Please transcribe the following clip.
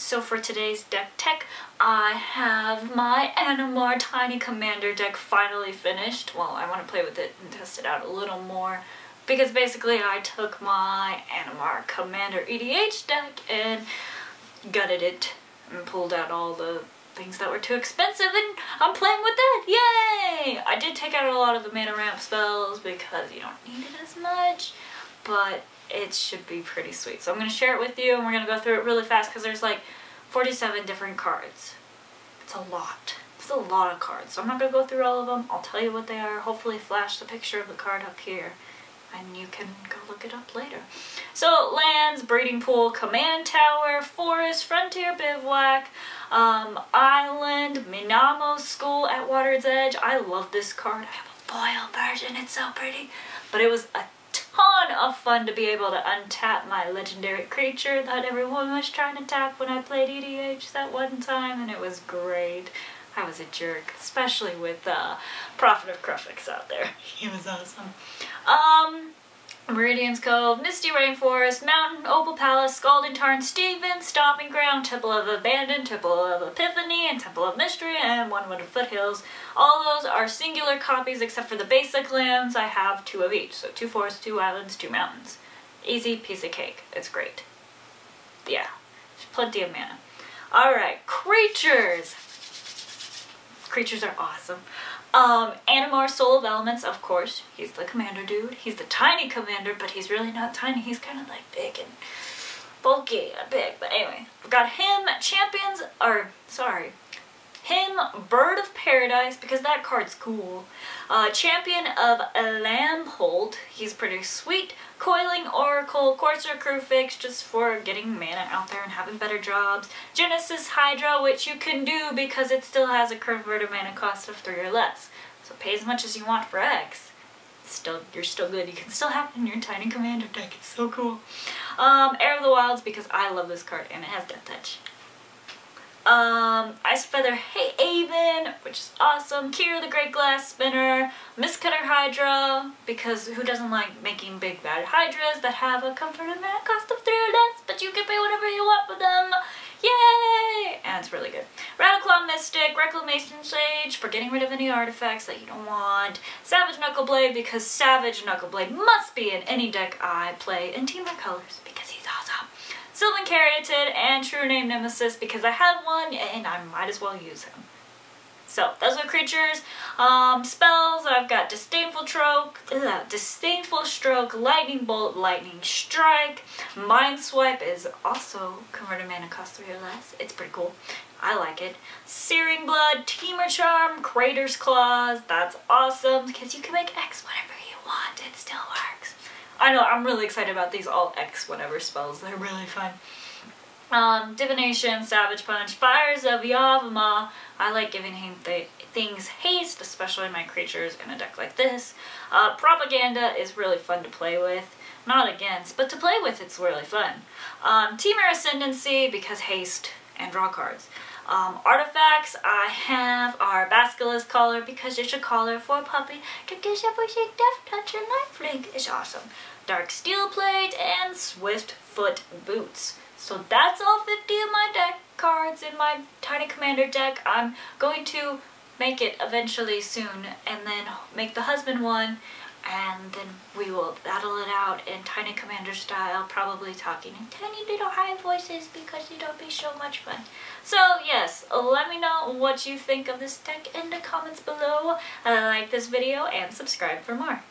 So for today's deck tech, I have my Animar Tiny Commander deck finally finished. Well, I want to play with it and test it out a little more, because basically I took my Animar Commander EDH deck and gutted it and pulled out all the things that were too expensive, and I'm playing with that. Yay! I did take out a lot of the mana ramp spells because you don't need it as much, but it should be pretty sweet. So I'm going to share it with you, and we're going to go through it really fast because there's like 47 different cards. It's a lot. It's a lot of cards. So I'm not going to go through all of them. I'll tell you what they are. Hopefully flash the picture of the card up here, and you can go look it up later. So lands, breeding pool, command tower, forest, frontier bivouac, island, Minamo school at Water's Edge. I love this card. I have a foil version. It's so pretty. But it was a ton of fun to be able to untap my legendary creature that everyone was trying to tap when I played EDH that one time, and it was great. I was a jerk, especially with Prophet of Kruphix out there. He was awesome. Meridian's Cove, Misty Rainforest, Mountain, Opal Palace, Scalding Tarn, Stomping Ground, Temple of Abandon, Temple of Epiphany, and Temple of Mystery, and Wooded Foothills. All those are singular copies except for the basic lands. I have 2 of each, so 2 forests, 2 islands, 2 mountains. Easy piece of cake. It's great. Yeah, there's plenty of mana. Alright, creatures! Creatures are awesome. Animar, Soul of Elements, of course. He's the commander dude. He's the tiny commander, but he's really not tiny. He's kind of like big and bulky and big. But anyway, we got him, Bird of Paradise, because that card's cool. Champion of Lambholt, he's pretty sweet. Coiling Oracle, Courser of Kruphix, just for getting mana out there and having better jobs. Genesis Hydra, which you can do because it still has a converted mana cost of 3 or less. So pay as much as you want for X. You're still good. You can still have it in your tiny commander deck. It's so cool. Heir of the Wilds, because I love this card and it has Death Touch. Icefeather Aven, which is awesome. Kira the Great Glass Spinner. Mistcutter Hydra, because who doesn't like making big bad hydras that have a converted mana cost of 3 or less, but you can pay whatever you want for them. Yay! And it's really good. Rattleclaw Mystic, Reclamation Sage, for getting rid of any artifacts that you don't want. Savage Knuckleblade, because Savage Knuckleblade must be in any deck I play in Temur colors, because he's awesome. Sylvan Caryatid, and True-Name Nemesis, because I have one and I might as well use him. So those are creatures. Spells, I've got Disdainful Stroke, Lightning Bolt, Lightning Strike. Mindswipe is also converted mana cost 3 or less. It's pretty cool. I like it. Searing Blood, Temur Charm, Crater's Claws. That's awesome because you can make X whatever you want. It still works. I know, I'm really excited about these all X whatever spells. They're really fun. Divination, Savage Punch, Fires of Yavimaya. I like giving him things haste, especially my creatures in a deck like this. Propaganda is really fun to play with. Not against, but to play with it's really fun. Temur Ascendancy, because haste and draw cards. Artifacts I have are Basilisk Collar, because it's a collar for a puppy to give everything Death Touch and Lifelink. It's awesome. Dark Steel Plate and Swift Foot Boots. So that's all 50 of my deck cards in my Tiny Commander deck. I'm going to make it eventually soon, and then make the husband one, and then we will battle it out in Tiny Commander style, probably talking in tiny little high voices because it'll be so much fun. So yes, let me know what you think of this deck in the comments below. Like this video and subscribe for more.